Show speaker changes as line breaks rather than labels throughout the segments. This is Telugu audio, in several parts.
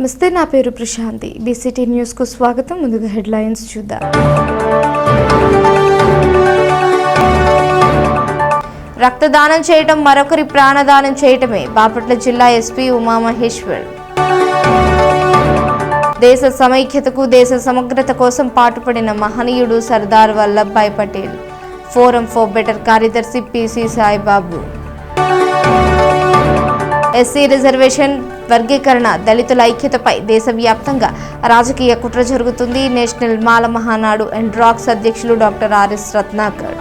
నమస్తే, నా పేరు ప్రశాంతి. బీసీటీ న్యూస్ కు స్వాగతం. ముందుగా హెడ్లైన్స్ చూద్దాం. రక్తదానం చేయటం మరొకరి ప్రాణదానం చేయటమే, బాపట్ల జిల్లా ఎస్పీ ఉమామహేశ్వర్. దేశ సమైక్యతకు, దేశ సమగ్రత కోసం పాటుపడిన మహనీయుడు Sardar Vallabhbhai Patel. Forum for better కార్యదర్శి పిసి సాయిబాబు. ఎస్సీ రిజర్వేషన్ వర్గీకరణ, దళితుల ఐక్యతపై దేశవ్యాప్తంగా రాజకీయ కుట్ర జరుగుతుంది. నేషనల్ మాల మహానాడు అండ్ డ్రాక్స్ అధ్యక్షులు డాక్టర్ ఆర్ఎస్ రత్నాకర్.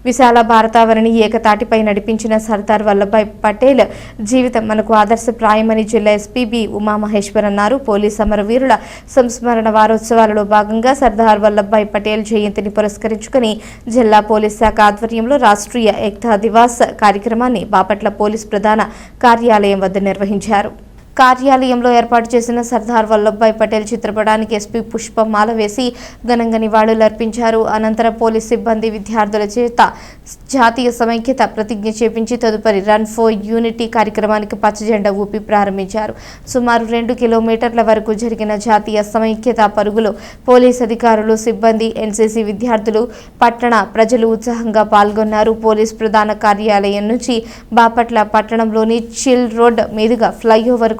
విశాల భారతావరిని ఏకతాటిపై నడిపించిన సర్దార్ వల్లభాయ్ పటేల్ జీవితం మనకు ఆదర్శప్రాయమని జిల్లా ఎస్పీ బి ఉమామహేశ్వర్ అన్నారు. పోలీస్ అమరవీరుల సంస్మరణ వారోత్సవాలలో భాగంగా సర్దార్ వల్లభాయ్ పటేల్ జయంతిని పురస్కరించుకుని జిల్లా పోలీస్ శాఖ ఆధ్వర్యంలో రాష్ట్రీయ ఏకతా దివాస్ కార్యక్రమాన్ని బాపట్ల పోలీస్ ప్రధాన కార్యాలయం వద్ద నిర్వహించారు. కార్యాలయంలో ఏర్పాటు చేసిన సర్దార్ వల్లభాయ్ పటేల్ చిత్రపటానికి ఎస్పీ పుష్పమాల వేసి ఘనంగా నివాళులర్పించారు. అనంతరం పోలీస్ సిబ్బంది విద్యార్థుల చేత జాతీయ సమైక్యత ప్రతిజ్ఞ చేపించి తదుపరి రన్ ఫర్ యూనిటీ కార్యక్రమానికి పచ్చజెండా ఊపి ప్రారంభించారు. సుమారు 2 కిలోమీటర్ల వరకు జరిగిన జాతీయ సమైక్యత పరుగులో పోలీస్ అధికారులు, సిబ్బంది, ఎన్సీసీ విద్యార్థులు, పట్టణ ప్రజలు ఉత్సాహంగా పాల్గొన్నారు. పోలీస్ ప్రధాన కార్యాలయం నుంచి బాపట్ల పట్టణంలోని చిల్ రోడ్ మీదుగా ఫ్లైఓవర్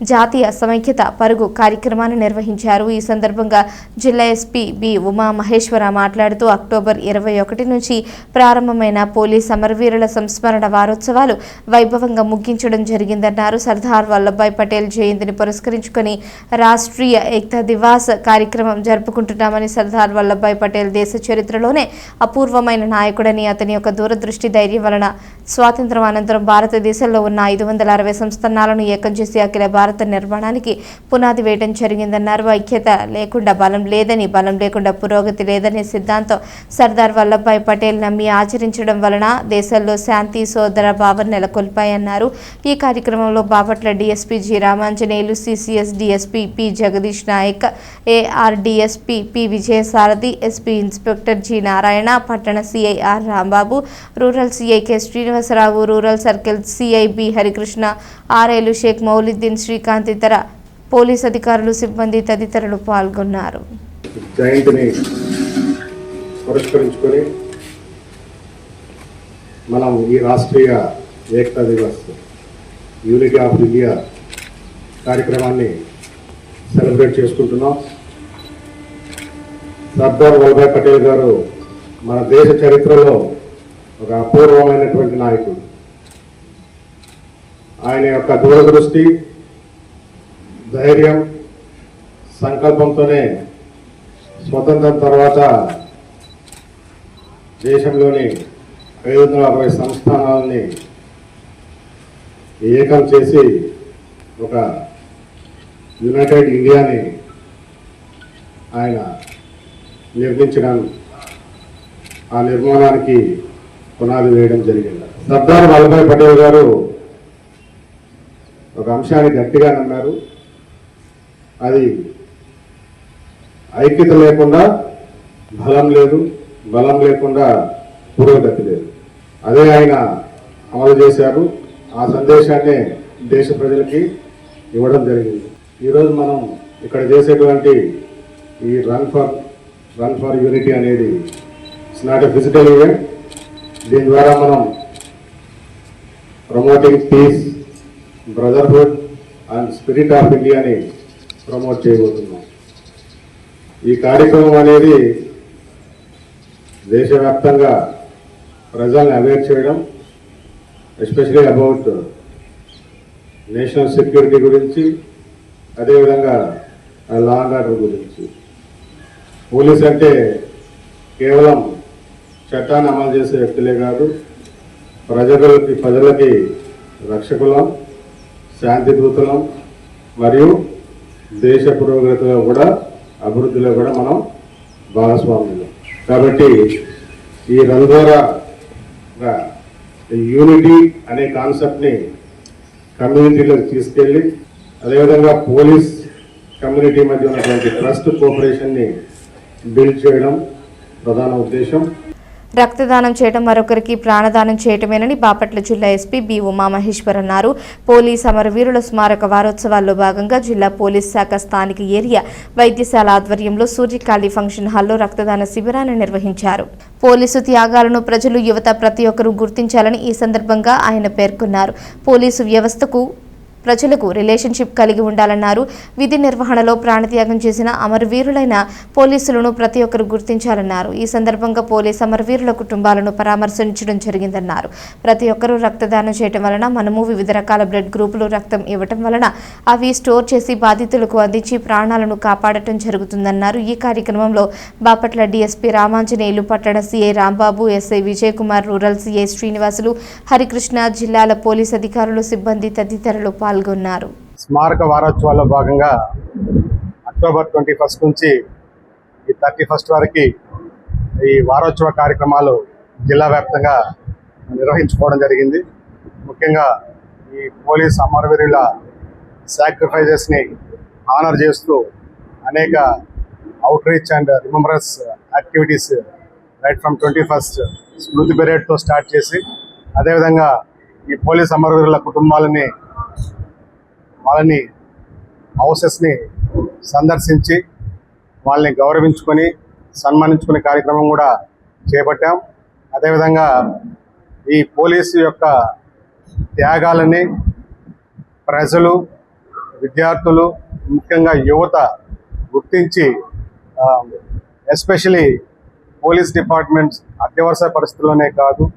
జాతీయ సమైక్యత పరుగు కార్యక్రమాన్ని నిర్వహించారు. ఈ సందర్భంగా జిల్లా ఎస్పీ బి ఉమామహేశ్వర మాట్లాడుతూ అక్టోబర్ 21 నుంచి ప్రారంభమైన పోలీస్ అమరవీరుల సంస్మరణ వారోత్సవాలు వైభవంగా ముగించడం జరిగిందన్నారు. సర్దార్ వల్లభాయ్ పటేల్ జయంతిని పురస్కరించుకొని రాష్ట్రీయ ఏకతా దివాస్ కార్యక్రమం జరుపుకుంటున్నామని, సర్దార్ వల్లభాయ్ పటేల్ దేశ చరిత్రలోనే అపూర్వమైన నాయకుడని, అతని యొక్క దూరదృష్టి ధైర్యం వలన స్వాతంత్ర్యం అనంతరం భారతదేశంలో ఉన్న 560 సంస్థానాలను ఏకం చేసి అఖిల భారత నిర్మాణానికి పునాది వేయడం జరిగిందన్నారు. ఐక్యత లేకుండా బలం లేదని, బలం లేకుండా పురోగతి లేదనే సిద్ధాంతం సర్దార్ వల్లభాయ్ పటేల్ నమ్మి ఆచరించడం వలన దేశంలో శాంతి, సోదర భావం నెలకొల్పాయన్నారు. ఈ కార్యక్రమంలో Bapatla DSP G Ramanjaneyulu, CCS DSP P Jagadish Nayak, AR DSP P Vijayasarathi, SP inspector G Narayana, పట్టణ CI R Rambabu, rural CI K Srinivasarao, rural circle CI B Harikrishna, ఆర్ఐలు షేక్ మౌలిద్దీన్, శ్రీకాంత్, ఇతర పోలీస్ అధికారులు, సిబ్బంది తదితరులు పాల్గొన్నారు.
జయంతిని పురస్కరించుకొని మనం ఈ రాష్ట్రీయ ఏకతా దివస్, యూనిటీ ఆఫ్ ఇండియా కార్యక్రమాన్ని సెలబ్రేట్ చేసుకుంటున్నాం. సర్దార్ వల్లభాయ్ పటేల్ గారు మన దేశ చరిత్రలో ఒక అపూర్వమైనటువంటి నాయకుడు. ఆయన యొక్క దూరదృష్టి, ధైర్యం, సంకల్పంతోనే స్వతంత్రం తర్వాత దేశంలోని 560 సంస్థానాలని ఏకం చేసి ఒక యునైటెడ్ ఇండియాని ఆయన నిర్మించడం, ఆ నిర్మాణానికి పునాది వేయడం జరిగింది. సర్దార్ వల్లభాయ్ పటేల్ గారు ఒక అంశాన్ని గట్టిగా నమ్మారు. అది ఐక్యత లేకుండా బలం లేదు, బలం లేకుండా పురోగతి లేదు. అదే ఆయన అమలు చేశారు. ఆ సందేశాన్ని దేశ ప్రజలకి ఇవ్వడం జరిగింది. ఈరోజు మనం ఇక్కడ చేసేటువంటి ఈ రన్ ఫర్ యూనిటీ అనేది it's not a physical event. దీని ద్వారా మనం promoting peace, brotherhood and spirit of ఇండియాని ప్రమోట్ చేయబోతున్నాం. ఈ కార్యక్రమం అనేది దేశవ్యాప్తంగా ప్రజల్ని అవేర్ చేయడం, ఎస్పెషలీ అబౌట్ నేషనల్ సెక్యూరిటీ గురించి, అదేవిధంగా లా అండ్ ఆర్డర్ గురించి. పోలీస్ అంటే కేవలం చట్టాన్ని అమలు చేసే వ్యక్తులే కాదు, ప్రజలకి రక్షకులం, శాంతి దూతలం, మరియు దేశ పురోగతిలో కూడా, అభివృద్ధిలో కూడా మనం భాగస్వాములు. కాబట్టి ఈ రన్ ద్వారా యూనిటీ అనే కాన్సెప్ట్ని కమ్యూనిటీలోకి తీసుకెళ్ళి, అదేవిధంగా పోలీస్ కమ్యూనిటీ మధ్య ఉన్నటువంటి ట్రస్ట్ కోఆపరేషన్ని బిల్డ్ చేయడం ప్రధాన ఉద్దేశం.
రక్తదానం చేయడం మరొకరికి ప్రాణదానం చేయటమేనని బాపట్ల జిల్లా ఎస్పీ బి ఉమామహేశ్వర్ అన్నారు. పోలీస్ అమరవీరుల స్మారక వారోత్సవాల్లో భాగంగా జిల్లా పోలీస్ శాఖ స్థానిక ఏరియా వైద్యశాల ఆధ్వర్యంలో సూర్యకాళి ఫంక్షన్ హాల్లో రక్తదాన శిబిరాన్ని నిర్వహించారు. పోలీసు త్యాగాలను ప్రజలు, యువత ప్రతి ఒక్కరూ గుర్తించాలని ఈ సందర్భంగా ఆయన పేర్కొన్నారు. పోలీసు వ్యవస్థకు ప్రజలకు రిలేషన్షిప్ కలిగి ఉండాలన్నారు. విధి నిర్వహణలో ప్రాణత్యాగం చేసిన అమరవీరులైన పోలీసులను ప్రతి ఒక్కరు గుర్తించాలన్నారు. ఈ సందర్భంగా పోలీస్ అమరవీరుల కుటుంబాలను పరామర్శించడం జరిగిందన్నారు. ప్రతి ఒక్కరూ రక్తదానం చేయడం వలన మనము వివిధ రకాల బ్లడ్ గ్రూపులు రక్తం ఇవ్వటం వలన అవి స్టోర్ చేసి బాధితులకు అందించి ప్రాణాలను కాపాడటం జరుగుతుందన్నారు. ఈ కార్యక్రమంలో బాపట్ల డీఎస్పీ రామాంజనేయులు, పట్టణ CI Rambabu, SI Vijay Kumar, rural CI Srinivasulu, Harikrishna, జిల్లాల పోలీస్ అధికారులు, సిబ్బంది తదితరులు పాల్గొన్నారు.
స్మారక వారోత్సవాల్లో భాగంగా అక్టోబర్ 21 నుంచి ఈ 31 వరకు ఈ వారోత్సవ కార్యక్రమాలు జిల్లా వ్యాప్తంగా నిర్వహించుకోవడం జరిగింది. ముఖ్యంగా ఈ పోలీస్ అమరవీరుల సాక్రిఫైజెస్ని ఆనర్ చేస్తూ అనేక outreach and remembrance activities right from 21st స్మృతి పీరియడ్తో స్టార్ట్ చేసి, అదేవిధంగా ఈ పోలీస్ అమరవీరుల కుటుంబాలని వాళ్ళని హౌసెస్ని సందర్శించి వాళ్ళని గౌరవించుకొని సన్మానించుకునే కార్యక్రమం కూడా చేపట్టాం. అదేవిధంగా ఈ పోలీసు యొక్క త్యాగాలని ప్రజలు, విద్యార్థులు, ముఖ్యంగా యువత గుర్తించి ఎస్పెషలీ పోలీస్ డిపార్ట్మెంట్స్ అత్యవసర పరిస్థితుల్లోనే కాదు,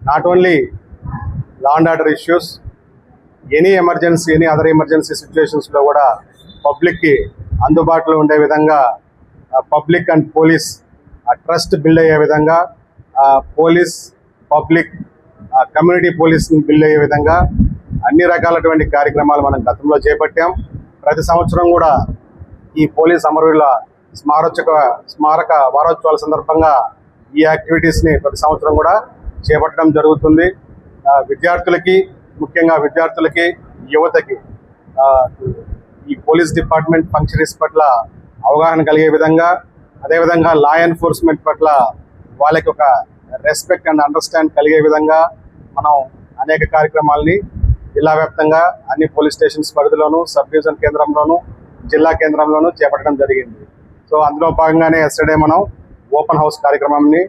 not only law and order issues, any emergency, any other emergency సిచ్యువేషన్స్లో కూడా పబ్లిక్కి అందుబాటులో ఉండే విధంగా public and police trust build అయ్యే విధంగా, పోలీస్ పబ్లిక్ కమ్యూనిటీ పోలీస్ని బిల్డ్ అయ్యే విధంగా అన్ని రకాలటువంటి కార్యక్రమాలు మనం గతంలో చేపట్టాం. ప్రతి సంవత్సరం కూడా ఈ పోలీస్ అమరవీరుల స్మారక వారోత్సవాల సందర్భంగా ఈ యాక్టివిటీస్ని ప్రతి సంవత్సరం కూడా చేపట్టడం జరుగుతుంది. ముఖ్యంగా విద్యార్థులకి, యువతకి ఈ పోలీస్ డిపార్ట్మెంట్ ఫంక్షనరీస్ పట్ల అవగాహన కలిగే విధంగా, అదేవిధంగా లా ఎన్ఫోర్స్మెంట్ పట్ల వాళ్ళకి ఒక రెస్పెక్ట్ అండ్ అండర్స్టాండ్ కలిగే విధంగా మనం అనేక కార్యక్రమాలని జిల్లా వ్యాప్తంగా అన్ని పోలీస్ స్టేషన్స్ పరిధిలోనూ, సబ్ డివిజన్ కేంద్రంలోనూ, జిల్లా కేంద్రంలోనూ చేపట్టడం జరిగింది. సో అందులో భాగంగానే ఎస్టర్డే మనం ఓపెన్ హౌస్ కార్యక్రమాన్ని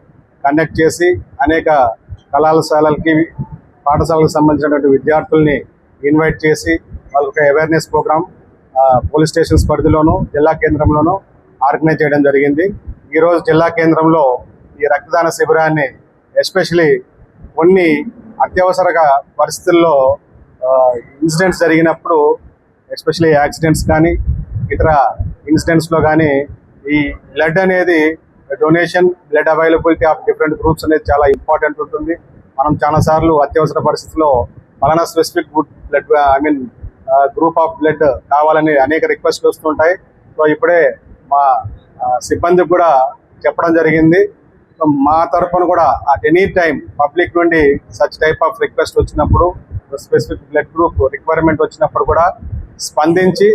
కండక్ట్ చేసి అనేక కళాశాలలకి, పాఠశాలకు సంబంధించినటువంటి విద్యార్థుల్ని ఇన్వైట్ చేసి వాళ్ళకి ఒక అవేర్నెస్ ప్రోగ్రామ్ పోలీస్ స్టేషన్స్ పరిధిలోనూ, జిల్లా కేంద్రంలోనూ ఆర్గనైజ్ చేయడం జరిగింది. ఈరోజు జిల్లా కేంద్రంలో ఈ రక్తదాన శిబిరాన్ని ఎస్పెషలీ కొన్ని అత్యవసర పరిస్థితుల్లో ఇన్సిడెంట్స్ జరిగినప్పుడు, ఎస్పెషలీ యాక్సిడెంట్స్ కానీ ఇతర ఇన్సిడెంట్స్లో కానీ ఈ బ్లడ్ అనేది donation, blood availability of different groups అనేది చాలా ఇంపార్టెంట్ ఉంటుంది. మనం చాలాసార్లు అత్యవసర పరిస్థితుల్లో పలానా specific blood group of blood కావాలని అనేక రిక్వెస్ట్లు వస్తుంటాయి. సో ఇప్పుడే మా సిబ్బందికి కూడా చెప్పడం జరిగింది. సో మా తరఫున కూడా అట్ ఎనీ టైం పబ్లిక్ నుండి సచ్ టైప్ ఆఫ్ రిక్వెస్ట్ వచ్చినప్పుడు, స్పెసిఫిక్ బ్లడ్ గ్రూప్ రిక్వైర్మెంట్ వచ్చినప్పుడు కూడా స్పందించి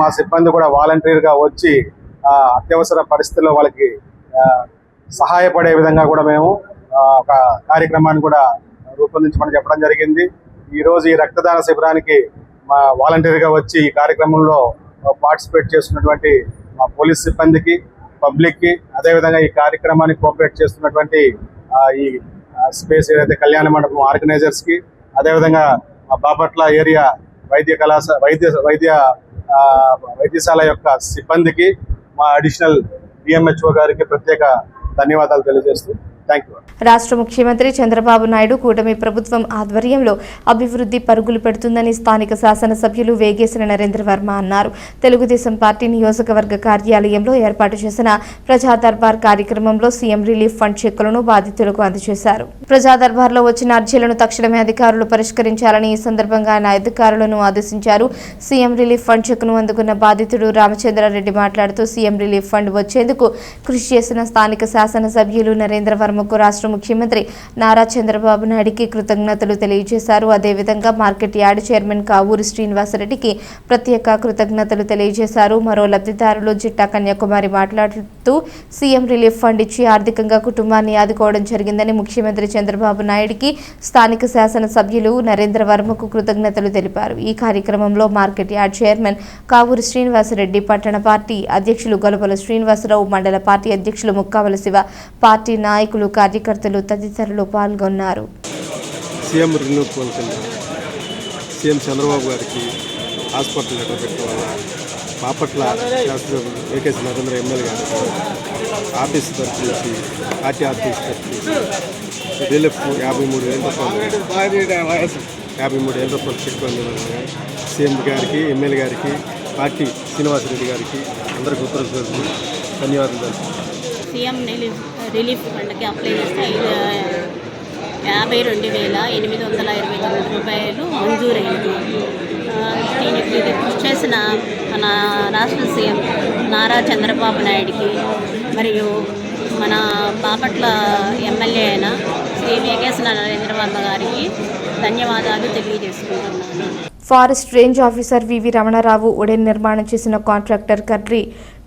మా సిబ్బంది కూడా వాలంటీర్గా వచ్చి అత్యవసర పరిస్థితుల్లో వాళ్ళకి సహాయపడే విధంగా కూడా మేము ఒక కార్యక్రమాన్ని కూడా రూపొందించమని చెప్పడం జరిగింది. ఈరోజు ఈ రక్తదాన శిబిరానికి మా వాలంటీర్గా వచ్చి ఈ కార్యక్రమంలో పార్టిసిపేట్ చేస్తున్నటువంటి మా పోలీస్ సిబ్బందికి, పబ్లిక్కి, అదేవిధంగా ఈ కార్యక్రమాన్ని కోఆపరేట్ చేస్తున్నటువంటి ఈ స్పేస్ ఏదైతే కళ్యాణ మండపం ఆర్గనైజర్స్కి, అదేవిధంగా మా బాపట్ల ఏరియా వైద్యశాల యొక్క సిబ్బందికి, మా అడిషనల్ డిఎంహెచ్ఓ గారికి ప్రత్యేక ధన్యవాదాలు తెలియజేస్తూ థ్యాంక్ యూ.
రాష్ట్ర ముఖ్యమంత్రి చంద్రబాబు నాయుడు కూటమి ప్రభుత్వం ఆధ్వర్యంలో అభివృద్ధి పరుగులు పెడుతుందని స్థానిక శాసనసభ్యులు వేగేసిన నరేంద్ర వర్మ అన్నారు. తెలుగుదేశం పార్టీ నియోజకవర్గ కార్యాలయంలో ఏర్పాటు చేసిన ప్రజా దర్బార్ కార్యక్రమంలో సీఎం రిలీఫ్ ఫండ్ చెక్కులను బాధితులకు అందజేశారు. ప్రజా దర్బార్లో వచ్చిన అర్జీలను తక్షణమే అధికారులు పరిష్కరించాలని ఈ సందర్భంగా ఆయన అధికారులను ఆదేశించారు. సీఎం రిలీఫ్ ఫండ్ చెక్కును అందుకున్న బాధితుడు రామచంద్రారెడ్డి మాట్లాడుతూ సీఎం రిలీఫ్ ఫండ్ వచ్చేందుకు కృషి చేసిన స్థానిక శాసనసభ్యులు నరేంద్ర వర్మ వర్మకు రాష్ట్ర ముఖ్యమంత్రి నారా చంద్రబాబు నాయుడికి కృతజ్ఞతలు తెలియజేశారు. అదేవిధంగా మార్కెట్ యార్డ్ చైర్మన్ కావూరి శ్రీనివాసరెడ్డికి ప్రత్యేక కృతజ్ఞతలు తెలియజేశారు. మరో లబ్ధిదారులు జిట్టా కన్యాకుమారి మాట్లాడుతూ సీఎం రిలీఫ్ ఫండ్ ఇచ్చి ఆర్థికంగా కుటుంబాన్ని ఆదుకోవడం జరిగిందని ముఖ్యమంత్రి చంద్రబాబు నాయుడికి స్థానిక శాసనసభ్యులు నరేంద్ర వర్మకు కృతజ్ఞతలు తెలిపారు. ఈ కార్యక్రమంలో market yard chairman Kavuri Srinivasa Reddy, పట్టణ పార్టీ అధ్యక్షులు గొలపల శ్రీనివాసరావు, మండల పార్టీ అధ్యక్షులు ముక్కావల శివ, పార్టీ నాయకులు, కార్యకర్తలు తదితరులు పాల్గొన్నారు.
సీఎం రిలీఫ్ ఫండ్ కింద సీఎం చంద్రబాబు గారికి హాస్పిటల్ లెటర్ పెట్టడం వల్ల బాపట్ల శాస్త్రం ఏకేసి నరేంద్ర ఎమ్మెల్యే గారికి ఆఫీస్ తరఫు నుంచి పార్టీ ఆఫీస్ తరఫు నుంచి రిలీఫ్ 53,000 రూపాయలు చెక్ అందిందని సీఎం గారికి, ఎమ్మెల్యే గారికి, పార్టీ శ్రీనివాసరెడ్డి గారికి అందరికీ ఉత్తరప్రదేశ్ ధన్యవాదాలు.
సీఎం రిలీఫ్ ఫండ్కి అప్లై చేస్తే 52,829 రూపాయలు మంజూరైంది. దీనికి కృషి చేసిన మన రాష్ట్ర సీఎం నారా చంద్రబాబు నాయుడికి మరియు మన బాపట్ల ఎమ్మెల్యే అయిన శ్రీ వెంకటేశ్వర నరేంద్ర వర్మ గారికి ధన్యవాదాలు తెలియజేసుకుంటున్నాను.
ఫారెస్ట్ రేంజ్ ఆఫీసర్ వివి రమణారావు ఉడెన్ నిర్మాణం చేసిన కాంట్రాక్టర్ కర్రీ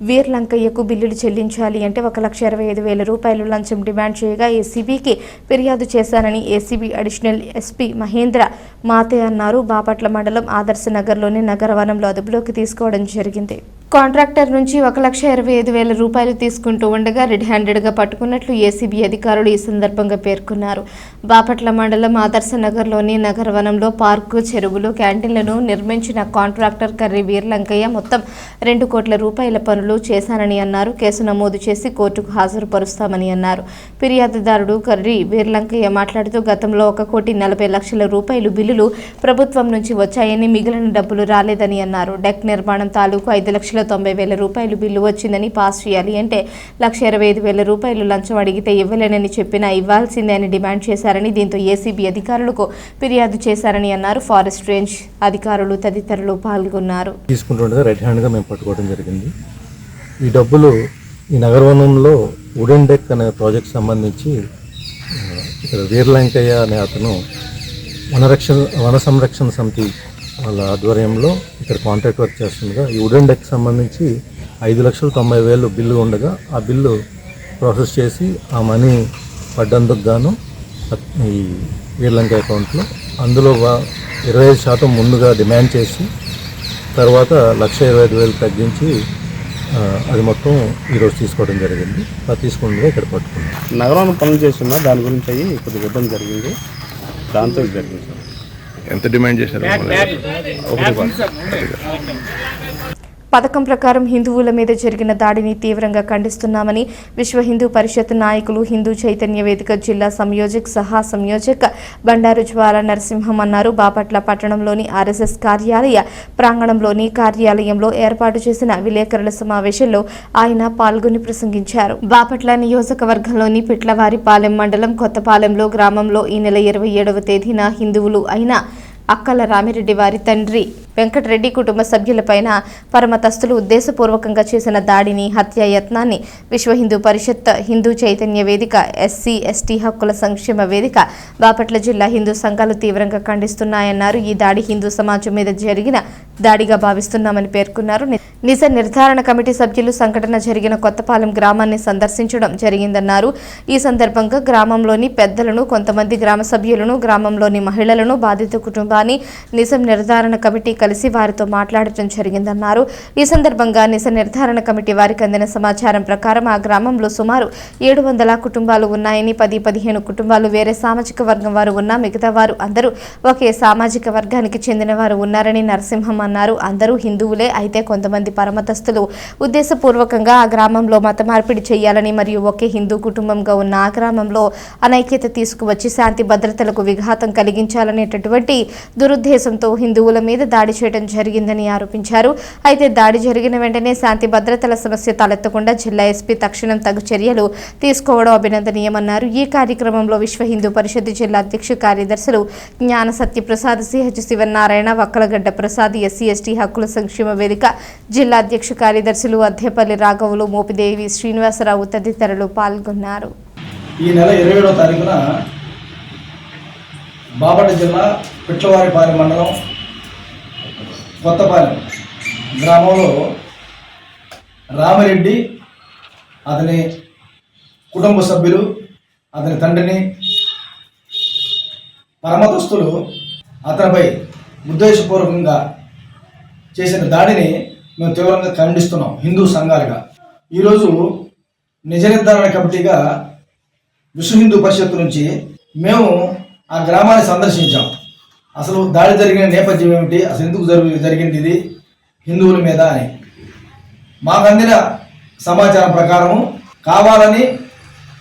వీర్ లంకయ్యకు బిల్లులు చెల్లించాలి అంటే 1,25,000 రూపాయలు లంచం డిమాండ్ చేయగా ఏసీబీకి ఫిర్యాదు చేశానని ఏసీబీ అడిషనల్ ఎస్పీ మహేంద్ర మాతే అన్నారు. బాపట్ల మండలం ఆదర్శ నగర్లోని నగరవనంలో అదుపులోకి తీసుకోవడం జరిగింది. కాంట్రాక్టర్ నుంచి 1,25,000 రూపాయలు తీసుకుంటూ ఉండగా రెడ్ హ్యాండెడ్గా పట్టుకున్నట్లు ఏసీబీ అధికారులు ఈ సందర్భంగా పేర్కొన్నారు. బాపట్ల మండలం ఆదర్శ నగర్లోని నగరవనంలో పార్కు, చెరువులు, క్యాంటీన్లను నిర్మించిన కాంట్రాక్టర్ కర్రీ వీర్ లంకయ్య మొత్తం 2 కోట్ల రూపాయల పనులు చేశానని అన్నారు. కేసు నమోదు చేసి కోర్టుకు హాజరుపరుస్తామని అన్నారు. ఫిర్యాదుదారుడు కర్రీ వీర్ లంకయ్య మాట్లాడుతూ గతంలో 1,40,00,000 రూపాయలు బిల్లులు ప్రభుత్వం నుంచి వచ్చాయని, మిగిలిన డబ్బులు రాలేదని అన్నారు. డెక్ నిర్మాణం తాలూకు 5,90,000 రూపాయలు బిల్లు వచ్చిందని, పాస్ చేయాలి అంటే 1,25,000 రూపాయలు లంచం అడిగితే ఇవ్వలేనని చెప్పినా ఇవ్వాల్సిందే అని డిమాండ్ చేశారని, దీంతో ఏసీబీ అధికారులకు ఫిర్యాదు చేశారని అన్నారు. ఫారెస్ట్ రేంజ్ అధికారులు తదితరులు పాల్గొన్నారు.
తీసుకుంటుండగా రెడ్ హ్యాండ్గా మేము పట్టుకోవడం జరిగింది. ఈ డబ్బులు ఈ నగరవనంలో వుడెన్ డెక్ అనే ప్రాజెక్ట్ సంబంధించి ఇక్కడ వీర్ లంకయ్య అనే అతను వన సంరక్షణ సమితి వాళ్ళ ఆధ్వర్యంలో ఇక్కడ కాంట్రాక్ట్ వర్క్ చేస్తుండగా ఈ వుడెన్ డెక్ సంబంధించి 5,90,000 బిల్లు ఉండగా ఆ బిల్లు ప్రాసెస్ చేసి ఆ మనీ పడ్డందుకు గాను ఈ వీర్ లంకయ్య అకౌంట్లో అందులో 25% ముందుగా డిమాండ్ చేసి తర్వాత 1,25,000 తగ్గించి అది మొత్తం ఈరోజు తీసుకోవడం జరిగింది. అది తీసుకుంటే ఇక్కడ పట్టుకున్నాం.
నగరంలో పనులు చేస్తున్నా దాని గురించి అయ్యి కొద్దిగా ఇబ్బంది జరిగింది. దాంతో జరిగింది సార్.
ఎంత డిమాండ్ చేశారు?
పథకం ప్రకారం హిందువుల మీద జరిగిన దాడిని తీవ్రంగా ఖండిస్తున్నామని విశ్వ హిందూ పరిషత్ నాయకులు, హిందూ చైతన్య వేదిక జిల్లా సంయోజక్ సహా సంయోజక్ బండారు జ్వాల నరసింహం అన్నారు. బాపట్ల పట్టణంలోని ఆర్ఎస్ఎస్ కార్యాలయ ప్రాంగణంలోని కార్యాలయంలో ఏర్పాటు చేసిన విలేకరుల సమావేశంలో ఆయన పాల్గొని ప్రసంగించారు. బాపట్ల నియోజకవర్గంలోని పిట్లవారిపాలెం మండలం కొత్తపాలెంలో గ్రామంలో ఈ నెల 27వ తేదీన హిందువులు అయిన అక్కల రామిరెడ్డి వారి తండ్రి వెంకటరెడ్డి కుటుంబ సభ్యులపైన పరమతస్తులు ఉద్దేశపూర్వకంగా చేసిన దాడిని, హత్యాయత్నాన్ని విశ్వ హిందూ పరిషత్, హిందూ చైతన్య వేదిక, ఎస్సీ ఎస్టీ హక్కుల సంక్షేమ వేదిక, బాపట్ల జిల్లా హిందూ సంఘాలు తీవ్రంగా ఖండిస్తున్నాయన్నారు. ఈ దాడి హిందూ సమాజం మీద జరిగిన దాడిగా భావిస్తున్నామని పేర్కొన్నారు. నిజ నిర్ధారణ కమిటీ సభ్యులు సంఘటన జరిగిన కొత్తపాలెం గ్రామాన్ని సందర్శించడం జరిగిందన్నారు. ఈ సందర్భంగా గ్రామంలోని పెద్దలను, కొంతమంది గ్రామ సభ్యులను, గ్రామంలోని మహిళలను, బాధిత కుటుంబాన్ని నిజం నిర్ధారణ కమిటీ కలిసి వారితో మాట్లాడటం జరిగిందన్నారు. ఈ సందర్భంగా నిజ నిర్ధారణ కమిటీ వారికి అందిన సమాచారం ప్రకారం ఆ గ్రామంలో సుమారు 700 కుటుంబాలు ఉన్నాయని, 10-15 కుటుంబాలు వేరే సామాజిక వర్గం వారు ఉన్నా మిగతా వారు అందరూ ఒకే సామాజిక వర్గానికి చెందిన వారు ఉన్నారని నరసింహం అన్నారు. అందరూ హిందువులే, అయితే కొంతమంది పరమతస్తులు ఉద్దేశపూర్వకంగా ఆ గ్రామంలో మత మార్పిడి చేయాలని మరియు ఒకే హిందూ కుటుంబంగా ఉన్న ఆ గ్రామంలో అనైక్యత తీసుకువచ్చి శాంతి భద్రతలకు విఘాతం కలిగించాలనేటటువంటి దురుద్దేశంతో హిందువుల మీద దాడి చేయడం జరిగిందని ఆరోపించారు. అయితే దాడి జరిగిన వెంటనే శాంతి భద్రతల సమస్య తలెత్తకుండా జిల్లా ఎస్పీ తక్షణం తగు చర్యలు తీసుకోవడం అభినందనీయమన్నారు. ఈ కార్యక్రమంలో విశ్వ హిందూ పరిషత్ జిల్లా అధ్యక్ష కార్యదర్శులు జ్ఞాన Satyaprasad, CH Sivanarayana, Vakkalagadda Prasad, SC ST హక్కుల సంక్షేమ వేదిక జిల్లా అధ్యక్ష కార్యదర్శులు అద్దెపల్లి రాఘవులు, మోపిదేవి శ్రీనివాసరావు తదితరులు పాల్గొన్నారు.
ఈ నెల 27వ తారీఖున బాపట్ల జిల్లా పిట్లవారిపాలెం మండలం కొత్తపాలెం గ్రామంలో రామిరెడ్డి అతని కుటుంబ సభ్యులు అతని తండ్రిని పరమతస్తులు అతనిపై ఉద్దేశపూర్వకంగా చేసిన దాడిని మేము తీవ్రంగా ఖండిస్తున్నాం హిందూ సంఘాలుగా. ఈరోజు నిజ నిర్ధారణ కమిటీగా విశ్వ హిందూ పరిషత్ నుంచి మేము ఆ గ్రామాన్ని సందర్శించాం. అసలు దాడి జరిగిన నేపథ్యం ఏమిటి, అసలు ఎందుకు జరిగింది ఇది హిందువుల మీద అని. మాకు అందిన సమాచారం ప్రకారము కావాలని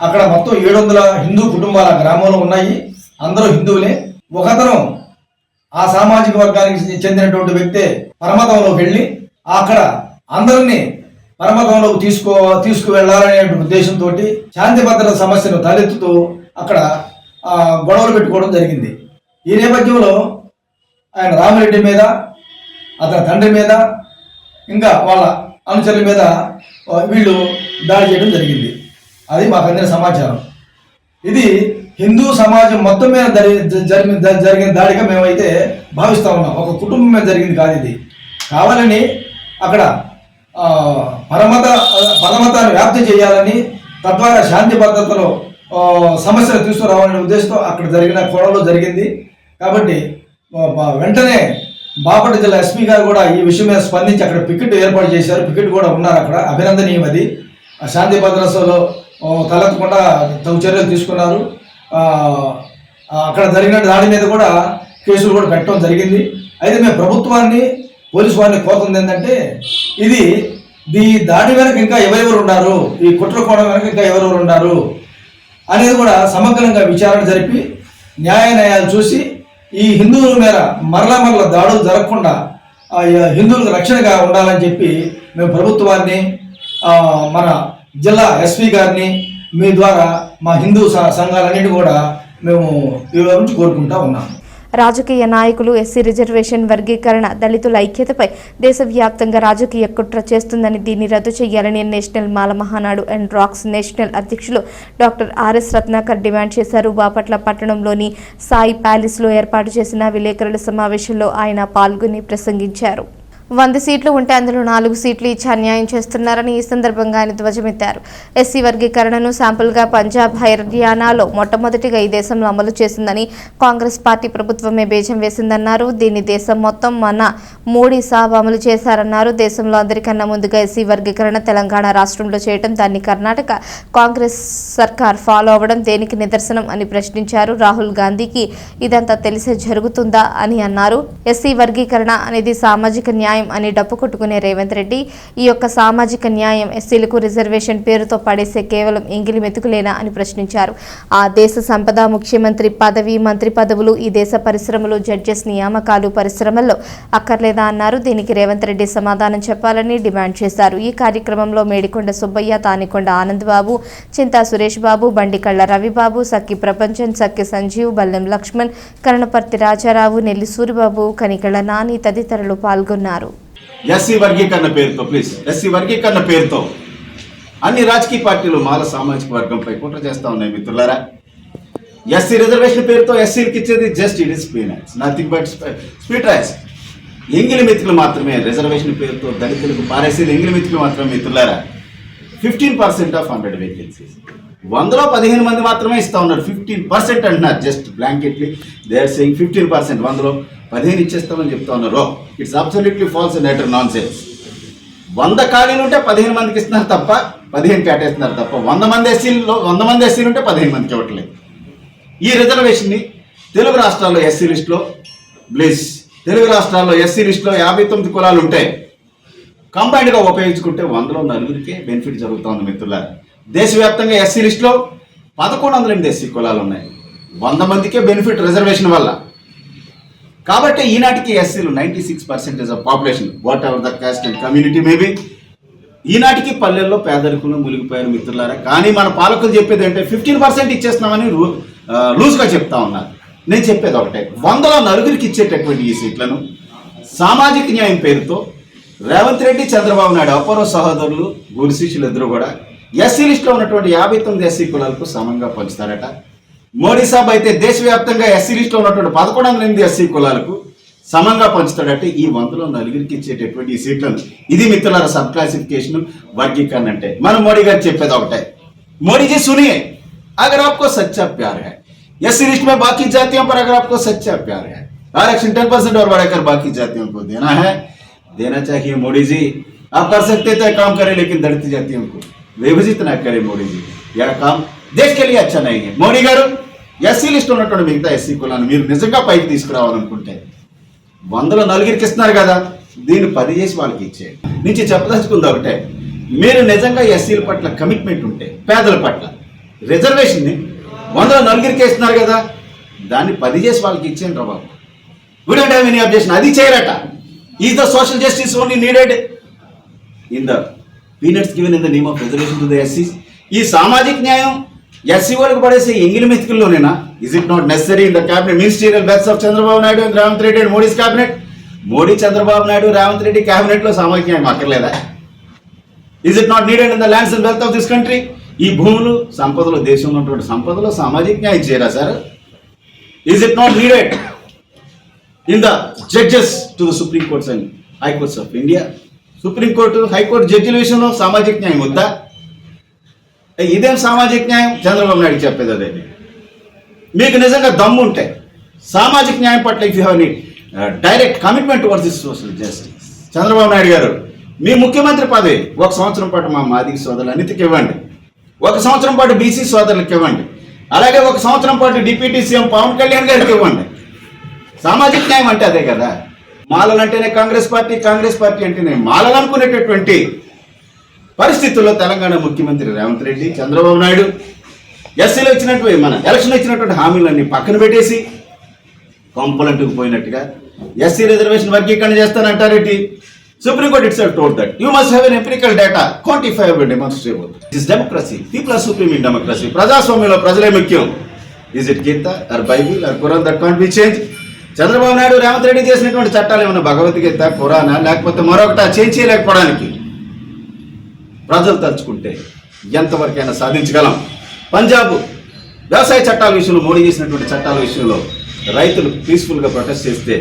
అక్కడ మొత్తం 700 హిందూ కుటుంబాల గ్రామంలో ఉన్నాయి. అందరూ హిందువులే. ఒకతను ఆ సామాజిక వర్గానికి చెందినటువంటి వ్యక్తే పరమతంలోకి వెళ్ళి అక్కడ అందరినీ పరమతంలోకి తీసుకువెళ్లాలనే ఉద్దేశంతో శాంతి భద్రత సమస్యను తలెత్తుతూ అక్కడ గొడవలు పెట్టుకోవడం జరిగింది. ఈ నేపథ్యంలో ఆయన రామిరెడ్డి మీద, అతని తండ్రి మీద, ఇంకా వాళ్ళ అనుచరుల మీద వీళ్ళు దాడి చేయడం జరిగింది. అది మాకు అందిన సమాచారం. ఇది హిందూ సమాజం మొత్తం మీద జరిగిన దాడిగా మేమైతే భావిస్తూ ఉన్నాం. ఒక కుటుంబం మీద జరిగింది కాదు ఇది. కావాలని అక్కడ పరమతాన్ని వ్యాప్తి చేయాలని, తద్వారా శాంతి భద్రతలో సమస్యలు తీసుకురావాలనే ఉద్దేశంతో అక్కడ జరిగిన గొడవలో జరిగింది. కాబట్టి వెంటనే బాపట్ల జిల్లా ఎస్పీ గారు కూడా ఈ విషయం మీద స్పందించి అక్కడ పికెట్ ఏర్పాటు చేశారు. పికెట్ కూడా ఉన్నారు అక్కడ. అభినందనీయం. అది శాంతి భద్రతలో తలెత్తకుండా తగు చర్యలు తీసుకున్నారు. అక్కడ జరిగిన దాడి మీద కూడా కేసులు కూడా పెట్టడం జరిగింది. అయితే మేము ప్రభుత్వాన్ని, పోలీసు వారిని కోరుతుంది ఏంటంటే, ఈ దాడి వెనక ఇంకా ఎవరెవరు ఉన్నారు, ఈ కుట్ర కోణం వెనక ఇంకా ఎవరెవరు ఉన్నారు అనేది కూడా సమగ్రంగా విచారణ జరిపి న్యాయాలు చూసి ఈ హిందువుల మీద మరలా దాడులు జరగకుండా హిందువులకు రక్షణగా ఉండాలని చెప్పి మేము ప్రభుత్వాన్ని, మన జిల్లా ఎస్పీ గారిని మీ ద్వారా మా హిందూ సంఘాలన్నింటి కూడా మేము ఈ నుంచి కోరుకుంటా ఉన్నాం.
రాజకీయ నాయకులు ఎస్సీ రిజర్వేషన్ వర్గీకరణ, దళితుల ఐక్యతపై దేశవ్యాప్తంగా రాజకీయ కుట్ర చేస్తుందని, దీన్ని రద్దు చేయాలని నేషనల్ మాల మహానాడు అండ్ రాక్స్ నేషనల్ అధ్యక్షులు డాక్టర్ ఆర్ఎస్ రత్నాకర్ డిమాండ్ చేశారు. బాపట్ల పట్టణంలోని సాయి ప్యాలెస్లో ఏర్పాటు చేసిన విలేకరుల సమావేశంలో ఆయన పాల్గొని ప్రసంగించారు. 100 సీట్లు ఉంటే అందులో 4 సీట్లు ఇచ్చి అన్యాయం చేస్తున్నారని ఈ సందర్భంగా ఆయన ధ్వజమెత్తారు. ఎస్సీ వర్గీకరణను శాంపుల్గా పంజాబ్, హర్యానాలో మొట్టమొదటిగా ఈ దేశంలో అమలు చేసిందని, కాంగ్రెస్ పార్టీ ప్రభుత్వమే బేజం వేసిందన్నారు. దీన్ని దేశం మొత్తం మన మోడీ సాబ్ అమలు చేశారన్నారు. దేశంలో అందరికన్నా ముందుగా ఎస్సీ వర్గీకరణ తెలంగాణ రాష్ట్రంలో చేయడం, దాన్ని కర్ణాటక కాంగ్రెస్ సర్కార్ ఫాలో అవ్వడం దేనికి నిదర్శనం అని ప్రశ్నించారు. రాహుల్ గాంధీకి ఇదంతా తెలిసే జరుగుతుందా అని అన్నారు. ఎస్సీ వర్గీకరణ అనేది సామాజిక న్యాయం అని డప్పు కొట్టుకునే రేవంత్ రెడ్డి ఈ యొక్క సామాజిక న్యాయం ఎస్సీలకు రిజర్వేషన్ పేరుతో పడేసే కేవలం ఎంగిలి మెతుకులేనా అని ప్రశ్నించారు. ఆ దేశ సంపద, ముఖ్యమంత్రి పదవి, మంత్రి పదవులు, ఈ దేశ పరిశ్రమలు, జడ్జెస్ నియామకాలు పరిశ్రమల్లో అక్కర్లేదా అన్నారు. దీనికి రేవంత్ రెడ్డి సమాధానం చెప్పాలని డిమాండ్ చేశారు. ఈ కార్యక్రమంలో మేడికొండ సుబ్బయ్య, తానికొండ ఆనంద్ బాబు, చింతా సురేష్ బాబు, బండికళ్ల రవిబాబు, సక్కి ప్రపంచం, సక్కి సంజీవ్, బల్లెం లక్ష్మణ్, కరణపర్తి రాజారావు, నెల్లి సూరిబాబు, కనికళ నాని తదితరులు పాల్గొన్నారు.
ఎస్సీ వర్గీకరణ పేరుతో ఎస్సీ వర్గీకరణ పేరుతో అన్ని రాజకీయ పార్టీలు మాల సామాజిక వర్గంపై కుట్ర చేస్తా ఉన్నాయి మిత్రులారా. ఎస్సీ రిజర్వేషన్ పేరుతో ఎస్సీలకు ఇచ్చేది just it is peanuts, nothing but sweet rice. ఎంగిలి మెతుకులు మాత్రమే రిజర్వేషన్ పేరుతో దళితులకు పారేసేది ఎంగిలి మెతుకులు మాత్రమే మిత్రులారా. 15% ఆఫ్ 100 వేకెన్సీస్, 100లో 15 మంది మాత్రమే ఇస్తా ఉన్నారు. 15% అంటున్నారు. Just blanketly they are saying 15%, 100లో 15 ఇచ్చేస్తామని చెప్తా ఉన్నారు. It's absolutely false and utter nonsense. 100 ఖాళీలు ఉంటే 15 మందికి ఇస్తున్నారు తప్ప, 15 కేటాయిస్తున్నారు తప్ప, 100 మంది ఎస్సీలు ఉంటే 15 మందికి ఇవ్వట్లేదు. ఈ రిజర్వేషన్ని తెలుగు రాష్ట్రాల్లో ఎస్సీ లిస్టులో తెలుగు రాష్ట్రాల్లో ఎస్సీ లిస్టులో 59 కులాలు ఉంటాయి. కంబైన్డ్గా ఉపయోగించుకుంటే 100లో 4 బెనిఫిట్ జరుగుతుంది మిత్రులారా. దేశవ్యాప్తంగా ఎస్సీ లిస్టులో 1108 ఎస్సీ కులాలు ఉన్నాయి. 100 మందికే బెనిఫిట్ రిజర్వేషన్ వల్ల. కాబట్టి ఈనాటికి ఎస్సీలు 96% of population, what ever the cost and community maybe, ఈనాటికి పల్లెల్లో పేదరికంలో మునిగిపోయారు మిత్రులారా. కానీ మన పాలకులు చెప్పేది అంటే 15% ఇచ్చేస్తున్నామని లూజ్గా చెప్తా ఉన్నారు. నేను చెప్పేది ఒకటే, 100లో 4 ఇచ్చేటటువంటి ఈ సీట్లను సామాజిక న్యాయం పేరుతో రేవంత్ రెడ్డి, చంద్రబాబు నాయుడు అపూర్వ సహోదరులు, గురు శిష్యులు ఇద్దరు కూడా ఎస్సీ లిస్టులో ఉన్నటువంటి 59 ఎస్సీ కులాలకు సమంగా పంచుతారట. మోడీ సాబ్ అయితే దేశవ్యాప్తంగా ఎస్సీ లిస్టులో ఉన్నటువంటి 1108 ఎస్సీ కులాలకు సమంగా పంచుతాడట. ఈ 100లో 4కి ఇచ్చేటటువంటి ఈ సీట్లను, ఇది మిత్రులారా సబ్ క్లాసిఫికేషన్, వర్గీకరణ అంటే. మనం మోడీ గారు చెప్పేది ఒకటే, మోడీజీ सुनिए, अगर आपको सच्चा प्यार है एससी लिस्ट में बाकी जातियों पर अगर आपको सच्चा प्यार है, आरक्षण 10% और बढ़ाकर बाकी जातियों को देना है, देना चाहिए मोदी जी. आप कर सकते थे काम करें, लेकिन दलित जातियों को विभाजित ना करें मोदी जी. यह काम देश के लिए अच्छा नहीं है. మోడీ గారు ఎస్సీ లిస్ట్ ఉన్నటువంటి మిగతా ఎస్సీ కులాన్ని మీరు నిజంగా పైకి తీసుకురావాలనుకుంటే 100లో 4కి ఇస్తున్నారు కదా, దీన్ని 10 చేసి వాళ్ళకి ఇచ్చేయండి. నుంచి చెప్పదలుచుకుంది ఒకటే, మీరు నిజంగా ఎస్సీల పట్ల కమిట్మెంట్ ఉంటే, పేదల పట్ల రిజర్వేషన్ని 100లో 4కి ఇస్తున్నారు కదా, దాన్ని 10 చేసి వాళ్ళకి ఇచ్చేయండి రా బాబు. We don't have any objection. అది చేయరట. Is the social justice only needed in the peanuts given in the name of reservation to the ఎస్సీస్. ఈ సామాజిక న్యాయం ఎస్సీ వాళ్ళకి పడేసే ఎంగిలి మెతుకుల్లోనేనా? Is it not necessary in the cabinet ministerial berths of Chandrababu Naidu and Revanth Reddy and Modi's cabinet? Modi, Chandrababu Naidu, Revanth Reddy cabinet లో సామాజిక న్యాయం అక్కర్లేదా? Is it not needed in the lands and wealth of this country? ఈ భూములు, సంపదలు, దేశంలో ఉన్నటువంటి సంపదలో సామాజిక న్యాయం చేయరా sir? Is it not needed in the judges to the supreme courts and high courts of India? Supreme court, high court జడ్జిల విషయంలో సామాజిక న్యాయం వద్దా? ఇదేం సామాజిక న్యాయం? చంద్రబాబు నాయుడు చెప్పేది అదే. మీకు నిజంగా దమ్ము ఉంటే సామాజిక న్యాయం పట్ల if you have any direct commitment towards this social justice, Chandrababu Naidu గారు మీ ముఖ్యమంత్రి పదవి 1 సంవత్సరం పాటు మా మాదిగ సోదరులు అన్నిటికి ఇవ్వండి, 1 సంవత్సరం పాటు బీసీ సోదరులకు ఇవ్వండి, అలాగే 1 సంవత్సరం పాటు డిప్యూటీ సీఎం పవన్ కళ్యాణ్ గారికి ఇవ్వండి. సామాజిక న్యాయం అంటే అదే కదా. మాలలు అంటేనే కాంగ్రెస్ పార్టీ, కాంగ్రెస్ పార్టీ అంటేనే మాలలు అనుకునేటటువంటి పరిస్థితుల్లో తెలంగాణ ముఖ్యమంత్రి రేవంత్ రెడ్డి, చంద్రబాబు నాయుడు ఎస్సీలో ఇచ్చినటువంటి మన ఎలక్షన్ ఇచ్చినటువంటి హామీలన్నీ పక్కన పెట్టేసి కొంపలంటుకు పోయినట్టుగా ఎస్సీ రిజర్వేషన్ వర్గీకరణ చేస్తానంటారేంటి? Supreme court itself told that you must have an empirical data, quantifiable, demonstrable. It is democracy, people are supreme in democracy. ప్రజాస్వామ్యంలో ప్రజలే ముఖ్యం. Is it Gita or Bible or Quran that can't be change? Chandrababu Naidu, Revanth Reddy చేసినటువంటి చట్టాలు ఏమన్నా భగవద్గీత, ఖురానా, లేకపోతే మరొకట చేంజ్ చేయలేకపోవడానికి? ప్రజలు తలుచుకుంటే ఎంతవరకైనా సాధించగలం. పంజాబ్ వ్యవసాయ చట్టాల విషయంలో, మోడీ చేసినటువంటి చట్టాల విషయంలో రైతులు పీస్ఫుల్గా ప్రొటెస్ట్ చేస్తే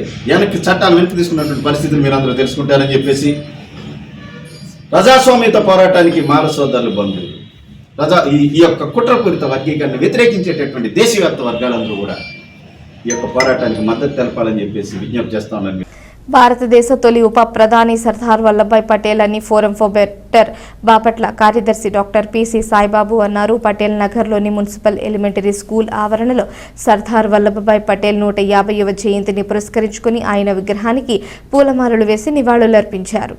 చట్టాలు వెనక్కి తీసుకున్నటువంటి పరిస్థితులు మీరు అందరూ తెలుసుకుంటారని చెప్పేసి ప్రజాస్వామ్యత పోరాటానికి మాల సోదరులు బంధువులు, ఈ యొక్క కుట్రపూరిత వర్గీకరణ వ్యతిరేకించేటటువంటి దేశవ్యాప్త వర్గాలందరూ కూడా ఈ యొక్క పోరాటానికి మద్దతు తెలపాలని చెప్పేసి విజ్ఞప్తి చేస్తా ఉన్నాను.
భారతదేశ తొలి ఉప ప్రధాని సర్దార్ వల్లభాయ్ పటేల్ అని ఫోరం ఫర్ బెటర్ బాపట్ల కార్యదర్శి డాక్టర్ పిసి సాయిబాబు అన్నారు. పటేల్ నగర్లోని మున్సిపల్ ఎలిమెంటరీ స్కూల్ ఆవరణలో సర్దార్ వల్లభాయ్ పటేల్ 150వ జయంతిని పురస్కరించుకుని ఆయన విగ్రహానికి పూలమాలలు వేసి నివాళులర్పించారు.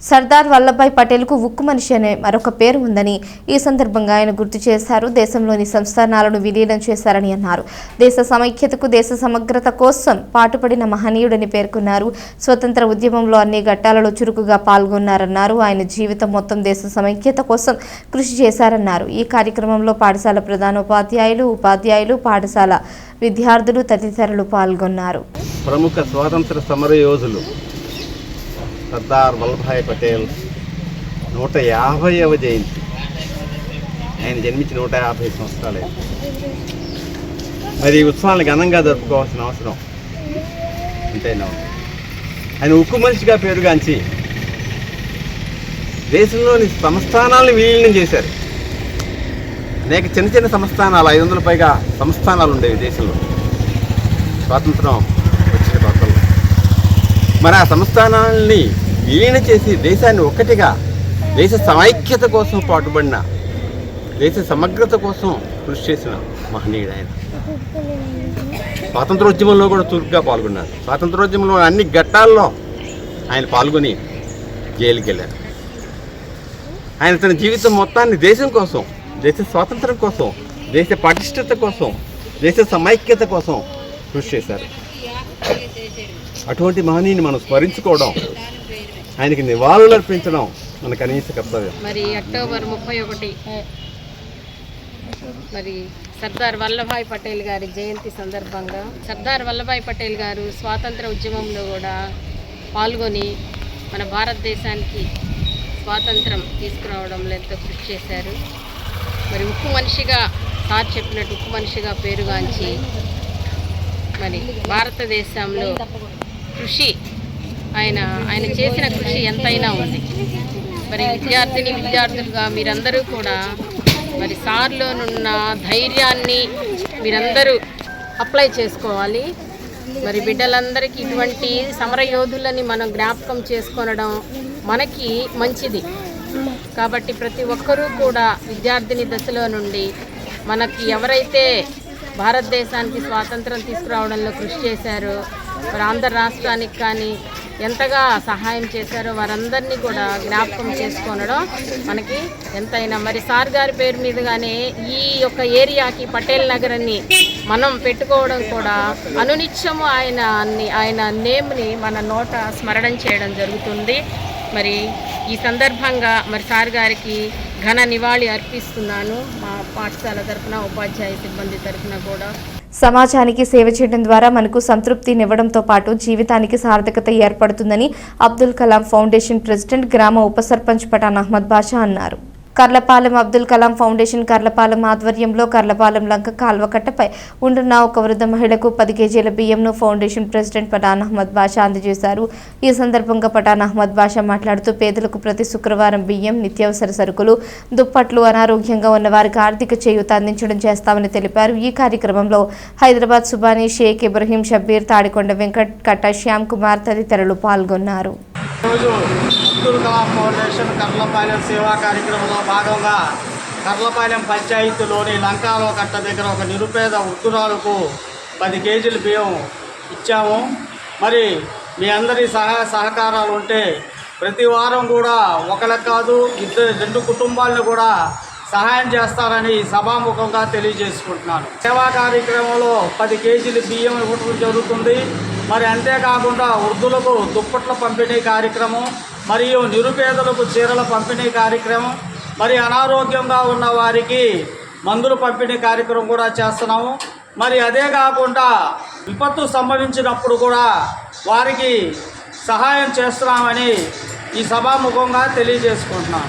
సర్దార్ వల్లభాయ్ పటేల్కు ఉక్కు మనిషి అనే మరొక పేరు ఉందని ఈ సందర్భంగా ఆయన గుర్తు చేశారు. దేశంలోని సంస్థానాలను విలీనం చేశారని అన్నారు. దేశ సమైక్యతకు, దేశ సమగ్రత కోసం పాటుపడిన మహనీయుడని పేర్కొన్నారు. స్వతంత్ర ఉద్యమంలో అన్ని ఘట్టాలలో చురుకుగా పాల్గొన్నారన్నారు. ఆయన జీవితం మొత్తం దేశ సమైక్యత కోసం కృషి చేశారన్నారు. ఈ కార్యక్రమంలో పాఠశాల ప్రధానోపాధ్యాయులు, ఉపాధ్యాయులు, పాఠశాల విద్యార్థులు తదితరులు పాల్గొన్నారు.
ప్రముఖ స్వాతంత్ర సమరయోధులు సర్దార్ వల్లభాయ్ పటేల్ 150వ జయంతి. ఆయన జన్మించి 150 సంవత్సరాలే. మరి ఈ ఉత్సవాలను ఘనంగా జరుపుకోవాల్సిన అవసరం ఎంతైనా ఉంది. ఆయన ఉక్కు మనిషిగా పేరుగాంచి దేశంలోని సంస్థానాలను విలీనం చేశారు. అనేక చిన్న చిన్న సంస్థానాలు, 500 పైగా సంస్థానాలు ఉండేవి దేశంలో స్వాతంత్రం వచ్చిన కొత్తలో. మరి ఆ సంస్థానాలని విలీనం చేసి దేశాన్ని ఒక్కటిగా, దేశ సమైక్యత కోసం పాటుపడిన, దేశ సమగ్రత కోసం కృషి చేసిన మహనీయుడు ఆయన. స్వాతంత్రోద్యమంలో కూడా చురుగ్గా పాల్గొన్నారు. స్వాతంత్రోద్యమంలో అన్ని ఘట్టాల్లో ఆయన పాల్గొని జైలుకి వెళ్ళారు. ఆయన తన జీవితం మొత్తాన్ని దేశం కోసం, దేశ స్వాతంత్రం కోసం, దేశ పటిష్టత కోసం, దేశ సమైక్యత కోసం కృషి చేశారు. అటువంటి మహనీయుని మనం స్మరించుకోవడం, ఆయనకి నివాళులు అర్పించడం మన కనీస కర్తవ్యం.
మరి అక్టోబర్ 31 మరి సర్దార్ వల్లభాయ్ పటేల్ గారి జయంతి సందర్భంగా సర్దార్ వల్లభాయ్ పటేల్ గారు స్వాతంత్ర ఉద్యమంలో కూడా పాల్గొని మన భారతదేశానికి స్వాతంత్రం తీసుకురావడంలో ఎంతో కృషి చేశారు. మరి ఉక్కు మనిషిగా సార్ చెప్పినట్టు ఉక్కు మనిషిగా పేరుగాంచి మరి భారతదేశంలో కృషి ఆయన చేసిన కృషి ఎంతైనా ఉంది. మరి విద్యార్థులుగా మీరందరూ కూడా మరి సార్లోనున్న ధైర్యాన్ని మీరందరూ అప్లై చేసుకోవాలి. మరి బిడ్డలందరికీ ఇటువంటి సమరయోధులని మనం జ్ఞాపకం చేసుకోవడం మనకి మంచిది. కాబట్టి ప్రతి ఒక్కరూ కూడా విద్యార్థిని దశలో నుండి మనకి ఎవరైతే భారతదేశానికి స్వాతంత్రం తీసుకురావడంలో కృషి చేశారో, మరి ఆంధ్ర రాష్ట్రానికి కానీ ఎంతగా సహాయం చేశారో వారందరినీ కూడా జ్ఞాపకం చేసుకోవడం మనకి ఎంతైనా. మరి సార్ గారి పేరు మీదుగానే ఈ యొక్క ఏరియాకి పటేల్ నగర్ని మనం పెట్టుకోవడం కూడా అనునిత్యము ఆయన నేమ్ని మన నోట స్మరణం చేయడం జరుగుతుంది. మరి ఈ సందర్భంగా మరి సార్ గారికి ఘన నివాళి అర్పిస్తున్నాను. మా పాఠశాల తరఫున, ఉపాధ్యాయ సిబ్బంది తరఫున కూడా.
సమాజానికి సేవ చేయడం ద్వారా మనకు సంతృప్తినివ్వడంతో పాటు జీవితానికి సార్థకత ఏర్పడుతుందని అబ్దుల్ కలాం ఫౌండేషన్ ప్రెసిడెంట్ గ్రామ ఉప సర్పంచ్ పఠాన్ అహ్మద్ బాషా అన్నారు. కర్లపాలెం అబ్దుల్ కలాం ఫౌండేషన్ కర్లపాలెం ఆధ్వర్యంలో కర్లపాలెం లంక కాల్వకట్టపై ఉంటున్న ఒక వృద్ధ మహిళకు 10 కేజీల బియ్యంను ఫౌండేషన్ ప్రెసిడెంట్ పఠాన్ అహ్మద్ బాషా అందజేశారు. ఈ సందర్భంగా పఠాన్ అహ్మద్ బాషా మాట్లాడుతూ పేదలకు ప్రతి శుక్రవారం బియ్యం, నిత్యావసర సరుకులు, దుప్పట్లు, అనారోగ్యంగా ఉన్న వారికి ఆర్థిక చేయూత అందించడం చేస్తామని తెలిపారు. ఈ కార్యక్రమంలో హైదరాబాద్ సుబానీ, షేక్ ఇబ్రహీం షబ్బీర్, తాడికొండ వెంకట్, కట్ట శ్యామ్ కుమార్ తదితరులు పాల్గొన్నారు.
అబ్దుల్ కలాం ఫౌండేషన్ కర్లపాలెం సేవా కార్యక్రమంలో భాగంగా కర్లపాలెం పంచాయతీలోని లంకాలో కట్ట దగ్గర ఒక నిరుపేద వృద్ధురాలకు 10 కేజీల బియ్యం ఇచ్చాము. మరి మీ అందరి సహకారాలు ఉంటే ప్రతి వారం కూడా ఒకళ్ళకి కాదు 2 కుటుంబాలను కూడా సహాయం చేస్తారని సభాముఖంగా తెలియజేసుకుంటున్నాను. సేవా కార్యక్రమంలో 10 కేజీల బియ్యం ఇవ్వడం జరుగుతుంది. మరి అంతేకాకుండా వృద్ధులకు దుప్పట్ల పంపిణీ కార్యక్రమం, మరియు నిరుపేదలకు చీరల పంపిణీ కార్యక్రమం, మరి అనారోగ్యంగా ఉన్న వారికి మందులు పంపిణీ కార్యక్రమం కూడా చేస్తున్నాము. మరి అదే కాకుండా విపత్తు సంభవించినప్పుడు కూడా వారికి సహాయం చేస్తున్నామని ఈ సభాముఖంగా తెలియజేసుకుంటున్నాం.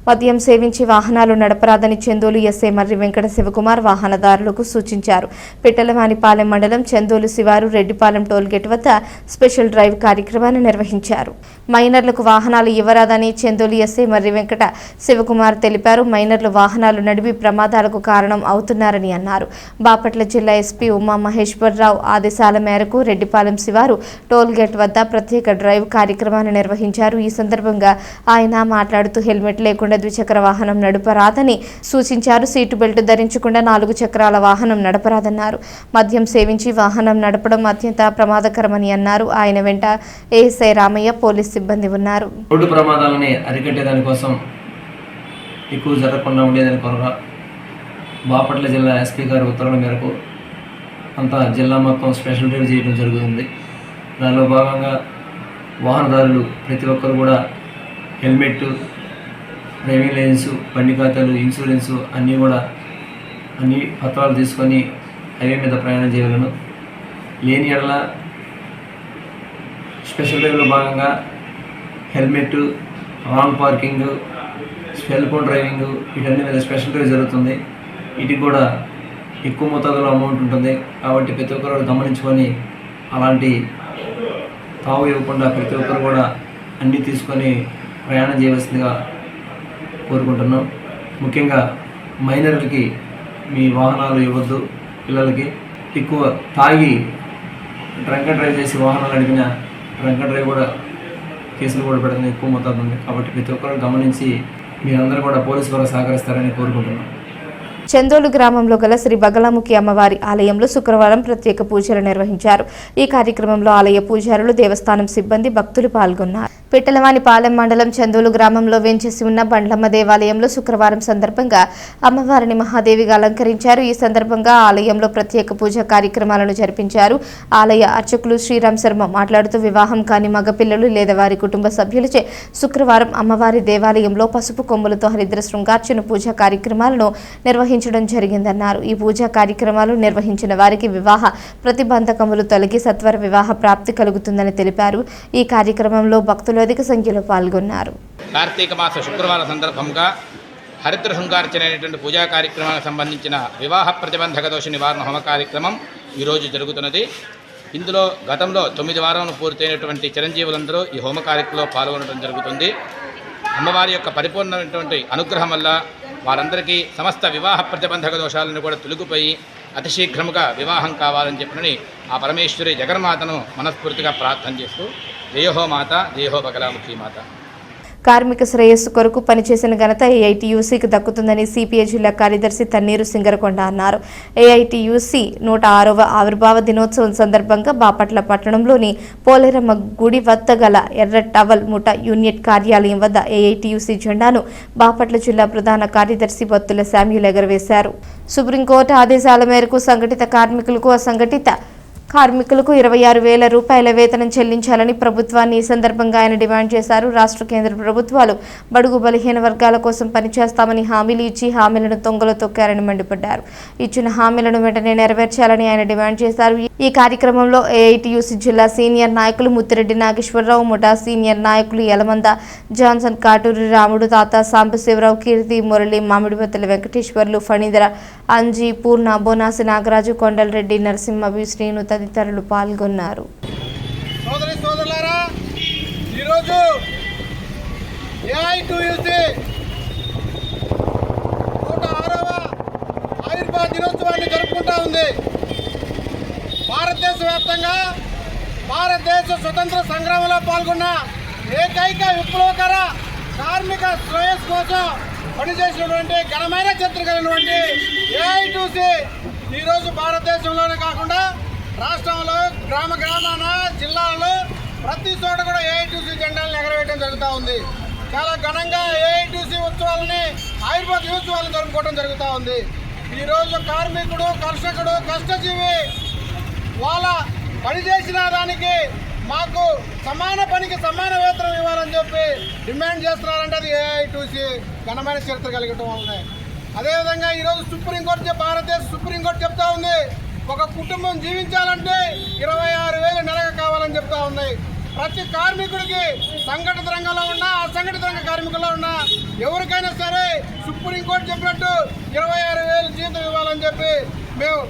మద్యం సేవించి వాహనాలు నడపరాదని చందోలు ఎస్ఐ మర్రి వెంకట శివకుమార్ వాహనదారులకు సూచించారు. పిట్టలవానిపాలెం మండలం చందోలు శివారు రెడ్డిపాలెం టోల్గేట్ వద్ద స్పెషల్ డ్రైవ్ కార్యక్రమాన్ని నిర్వహించారు. మైనర్లకు వాహనాలు ఇవ్వరాదని చందోలు ఎస్ఐ మర్రి వెంకట శివకుమార్ తెలిపారు. మైనర్లు వాహనాలు నడిపి ప్రమాదాలకు కారణం అవుతున్నారని అన్నారు. బాపట్ల జిల్లా ఎస్పీ ఉమా మహేశ్వరరావు ఆదేశాల మేరకు రెడ్డిపాలెం శివారు టోల్గేట్ వద్ద ప్రత్యేక డ్రైవ్ కార్యక్రమాన్ని నిర్వహించారు. ఈ సందర్భంగా ఆయన మాట్లాడుతూ హెల్మెట్ లేకుండా ద్విచక్ర వాహనం నడపరాదని సూచించారు. సీటు బెల్ట్ ధరించకుండా 4 చక్రాల వాహనం నడపరాదన్నారు. మద్యం సేవించి వాహనం నడపడం అత్యంత ప్రమాదకరమని అన్నారు. ఆయన వెంట ఏఎస్ఐ రామయ్య, పోలీస్ సిబ్బంది ఉన్నారు.
రోడ్డు ప్రమాదాలని అరికట్టే కోసం ఎక్కువ జరగకుండా ఉండేదాని కొరకు బాపట్ల జిల్లా ఎస్పీ గారి ఉత్తర్వుల మేరకు అంతా జిల్లా మొత్తం స్పెషల్ డ్రైవ్ చేయడం జరుగుతుంది. దానిలో భాగంగా వాహనదారులు ప్రతి ఒక్కరు కూడా హెల్మెట్, డ్రైవింగ్ లైసెన్స్, బండి ఖాతాలు, ఇన్సూరెన్సు అన్ని పత్రాలు తీసుకొని హైవే మీద ప్రయాణం చేయగలను. లేని ఎడల స్పెషల్ డ్రైవ్లో భాగంగా helmet, wrong parking, cell phone driving వీటన్ని మీద స్పెషల్ డ్రైవ్ జరుగుతుంది. వీటికి కూడా ఎక్కువ మొత్తంలో అమౌంట్ ఉంటుంది. కాబట్టి ప్రతి ఒక్కరు గమనించుకొని అలాంటి తావు ఇవ్వకుండా ప్రతి ఒక్కరు కూడా అన్నీ తీసుకొని ప్రయాణం చేయవలసిందిగా కోరుకుంటున్నాం. ముఖ్యంగా మైనర్లకి మీ వాహనాలు ఇవ్వద్దు. పిల్లలకి ఎక్కువ తాగి డ్రంక్ అండ్ డ్రైవ్ చేసి వాహనాలు నడిపిన డ్రంక్ అండ్ డ్రైవ్ కూడా కేసులు కూడా పెడతాం ఎక్కువ మొత్తం ఉంది. కాబట్టి ప్రతి ఒక్కరు గమనించి మీరందరూ కూడా పోలీసు వారు సహకరిస్తారని కోరుకుంటున్నాం.
చందోలు గ్రామంలో గల శ్రీ బగలాముఖి అమ్మవారి ఆలయంలో శుక్రవారం ప్రత్యేక పూజలు నిర్వహించారు. ఈ కార్యక్రమంలో ఆలయ పూజారులు, దేవస్థానం సిబ్బంది, భక్తులు పాల్గొన్నారు. పిట్టలవానిపాలెం మండలం చందోలు గ్రామంలో వేంచేసి ఉన్న బండ్లమ్మ దేవాలయంలో శుక్రవారం సందర్భంగా అమ్మవారిని మహాదేవిగా అలంకరించారు. ఈ సందర్భంగా ఆలయంలో ప్రత్యేక పూజా కార్యక్రమాలను జరిపించారు. ఆలయ అర్చకులు శ్రీరామ్ శర్మ మాట్లాడుతూ వివాహం కాని మగపిల్లలు లేదా వారి కుటుంబ సభ్యులచే శుక్రవారం అమ్మవారి దేవాలయంలో పసుపు కొమ్ములతో హరిద్ర శృంగార్చన పూజా కార్యక్రమాలను నిర్వహించడం జరిగిందన్నారు. ఈ పూజా కార్యక్రమాలు నిర్వహించిన వారికి వివాహ ప్రతిబంధకములు తొలగి సత్వర వివాహ ప్రాప్తి కలుగుతుందని తెలిపారు. ఈ కార్యక్రమంలో భక్తుల భక్తులు అధిక సంఖ్యలో పాల్గొన్నారు.
కార్తీక మాస శుక్రవారం సందర్భంగా హరిద్ర శృంగార్చన అనేటువంటి పూజా కార్యక్రమానికి సంబంధించిన వివాహ ప్రతిబంధక దోష నివారణ హోమ కార్యక్రమం ఈరోజు జరుగుతున్నది. ఇందులో గతంలో 9 వారాలు పూర్తయినటువంటి చిరంజీవులందరూ ఈ హోమ కార్యక్రమంలో పాల్గొనడం జరుగుతుంది. అమ్మవారి యొక్క పరిపూర్ణమైనటువంటి అనుగ్రహం వల్ల వారందరికీ సమస్త వివాహ ప్రతిబంధక దోషాలను కూడా తొలగిపోయి అతి శీఘ్రముగా వివాహం కావాలని చెప్పని ఆ పరమేశ్వరి జగన్మాతను మనస్ఫూర్తిగా ప్రార్థన చేస్తూ జయహో మాత జయహో బగలాముఖి మాత.
కార్మిక శ్రేయస్సు కొరకు పనిచేసిన ఘనత ఏఐటీయూసీకి దక్కుతుందని సిపిఐ జిల్లా కార్యదర్శి తన్నీరు సింగరకొండ అన్నారు. ఏఐటీయూసీ 106వ ఆవిర్భావ దినోత్సవం సందర్భంగా బాపట్ల పట్టణంలోని పోలేరమ్మ గుడి వద్ద గల ఎర్ర టవల్ ముఠ యూనిట్ కార్యాలయం వద్ద ఏఐటీయూసీ జెండాను బాపట్ల జిల్లా ప్రధాన కార్యదర్శి బత్తుల శామ్యూల్ ఎగరవేశారు. సుప్రీంకోర్టు ఆదేశాల మేరకు సంఘటిత కార్మికులకు అసంఘటిత కార్మికులకు 26,000 రూపాయల వేతనం చెల్లించాలని ప్రభుత్వాన్ని ఈ సందర్భంగా ఆయన డిమాండ్ చేశారు. రాష్ట్ర కేంద్ర ప్రభుత్వాలు బడుగు బలహీన వర్గాల కోసం పనిచేస్తామని హామీలు ఇచ్చి హామీలను తొంగలో తొక్కారని మండిపడ్డారు. ఇచ్చిన హామీలను వెంటనే నెరవేర్చాలని ఆయన డిమాండ్ చేశారు. ఈ కార్యక్రమంలో ఏఐటీయూసీ జిల్లా సీనియర్ నాయకులు ముత్తిరెడ్డి నాగేశ్వరరావు, ముఠా సీనియర్ నాయకులు యలమంద జాన్సన్, కాటూరి రాముడు, తాత సాంబశివరావు, కీర్తి, మురళి, మామిడిబత్తల వెంకటేశ్వర్లు, ఫణీధర, అంజీ, పూర్ణ, బోనాసి నాగరాజు, కొండలరెడ్డి, నరసింహ, శ్రీను తదితరులు పాల్గొన్నారు.
సోదరి సోదరులారా, ఈరోజు ఏఐటీయూసీ 106వ ఆవిర్భావ దినోత్సవాన్ని జరుపుకుంటా ఉంది. భారతదేశ వ్యాప్తంగా భారతదేశ స్వతంత్ర సంగ్రామంలో పాల్గొన్న ఏకైక విప్లవకర కార్మిక శ్రేయస్ కోసం పనిచేసినటువంటి ఘనమైన చరిత్ర కలిగినటువంటి ఏఐటీయూసీ ఈరోజు భారతదేశంలోనే కాకుండా రాష్ట్రంలో గ్రామ గ్రామాన జిల్లాలలో ప్రతి చోట కూడా ఏఐటీయూసీ జెండాలను ఎగరవేయడం జరుగుతూ ఉంది. చాలా ఘనంగా ఏఐటీయూసీ ఉత్సవాలని ఆవిర్భావ దినోత్సవాలను జరుపుకోవడం జరుగుతూ ఉంది. ఈరోజు కార్మికుడు, కర్షకుడు, కష్టజీవి వాళ్ళ పనిచేసిన దానికి మాకు సమాన పనికి సమాన వేతనం ఇవ్వాలని చెప్పి డిమాండ్ చేస్తున్నారంటే అది ఏఐటీయూసీ ఘనమైన చరిత్ర కలిగటం వల్లనే. అదేవిధంగా ఈరోజు సుప్రీంకోర్టు, భారతదేశ సుప్రీంకోర్టు చెప్తా ఉంది, ఒక కుటుంబం జీవించాలంటే 26,000 నెలకు కావాలని చెప్తా ఉన్నాయి. ప్రతి కార్మికుడికి సంఘటిత రంగంలో ఉన్నా అసంఘటిత రంగ కార్మికుల్లో ఉన్నా ఎవరికైనా సరే సుప్రీంకోర్టు చెప్పినట్టు 26,000 జీతం ఇవ్వాలని చెప్పి మేము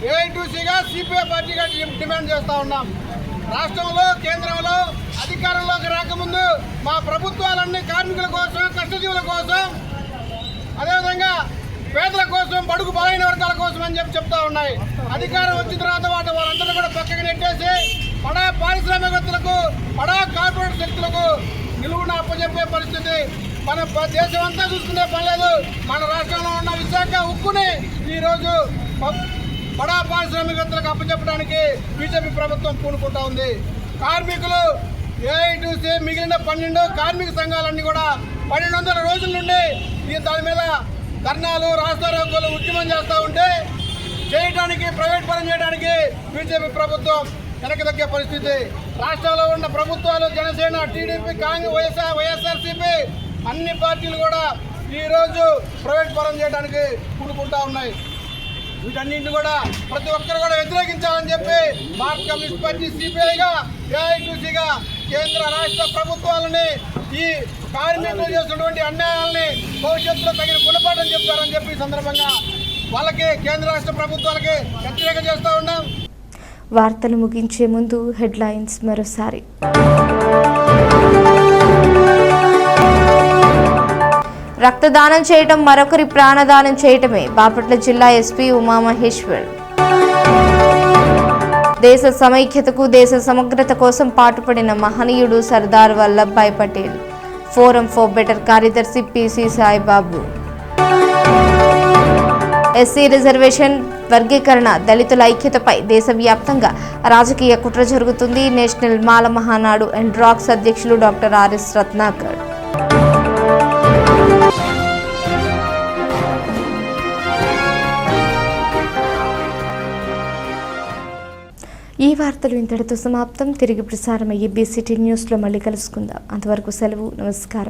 ఏఐటీయూసీగా సిపిఐ పార్టీగా డిమాండ్ చేస్తూ ఉన్నాం. రాష్ట్రంలో కేంద్రంలో అధికారంలోకి రాకముందు మా ప్రభుత్వాలన్నీ కార్మికుల కోసం, కష్టజీవుల కోసం, అదేవిధంగా పేదల కోసం, బడుగు బలైన వర్గాల కోసం అని చెప్పి చెప్తా ఉన్నాయి. అధికారం వచ్చిన తర్వాత వాళ్ళందరూ కూడా పక్కకి నెట్టేసి బడా పారిశ్రామికవేత్తలకు, బడా కార్పొరేట్ శక్తులకు నిలువున అప్పచెప్పే పరిస్థితి మన దేశం అంతా చూసుకునే పనిలేదు. మన రాష్ట్రంలో ఉన్న విశాఖ ఉక్కుని ఈరోజు బడా పారిశ్రామికవేత్తలకు అప్పచెప్పడానికి బీజేపీ ప్రభుత్వం పూనుకుంటా ఉంది. కార్మికులు ఏఐటీయూసీ మిగిలిన 12 కార్మిక సంఘాలన్నీ కూడా 1200 రోజుల నుండి దాని మీద ధర్నాలు, రాస్తారోకోలు, ఉద్యమం చేస్తూ ఉంటే చేయడానికి, ప్రైవేట్ పరం చేయడానికి బీజేపీ ప్రభుత్వం వెనక్కి తగ్గే పరిస్థితి. రాష్ట్రంలో ఉన్న ప్రభుత్వాలు జనసేన, టీడీపీ, కాంగ్రెస్, వైఎస్ఆర్సీపీ అన్ని పార్టీలు కూడా ఈరోజు ప్రైవేట్ పరం చేయడానికి పూనుకుంటా ఉన్నాయి. వీటన్నింటినీ కూడా ప్రతి ఒక్కరు కూడా వ్యతిరేకించాలని చెప్పి భారత కమ్యూనిస్ట్ పార్టీ సిపిఐగా, ఏఐటీయూసీగా కేంద్ర రాష్ట్ర ప్రభుత్వాలని ఈ కార్మికులు చేస్తున్నటువంటి అన్యాయాలని భవిష్యత్తులో తగిన గుణపాఠం చెప్తారని చెప్పి ఈ సందర్భంగా వాళ్ళకి, కేంద్ర రాష్ట్ర ప్రభుత్వాలకి వ్యతిరేకం చేస్తూ ఉన్నాం.
వార్తలు ముగించే ముందు హెడ్లైన్స్ మరోసారి. రక్తదానం చేయటం మరొకరి ప్రాణదానం చేయటమే, బాపట్ల జిల్లా ఎస్పీ ఉమామహేశ్వర్. దేశ సమైక్యతకు, దేశ సమగ్రత కోసం పాటుపడిన మహనీయుడు Sardar Vallabhbhai Patel. Forum for better కార్యదర్శి పిసి సాయిబాబు. ఎస్సీ రిజర్వేషన్ వర్గీకరణ, దళితుల ఐక్యతపై దేశవ్యాప్తంగా రాజకీయ కుట్ర జరుగుతుంది. నేషనల్ మాల మహానాడు అండ్ డ్రాక్స్ అధ్యక్షులు డాక్టర్ ఆర్ఎస్ రత్నాకర్. ఈ వార్తలు ఇంతటితో సమాప్తం. తిరిగి ప్రసారమయ్యే బీసీటీ న్యూస్లో మళ్ళీ కలుసుకుందాం. అంతవరకు సెలవు. నమస్కారం.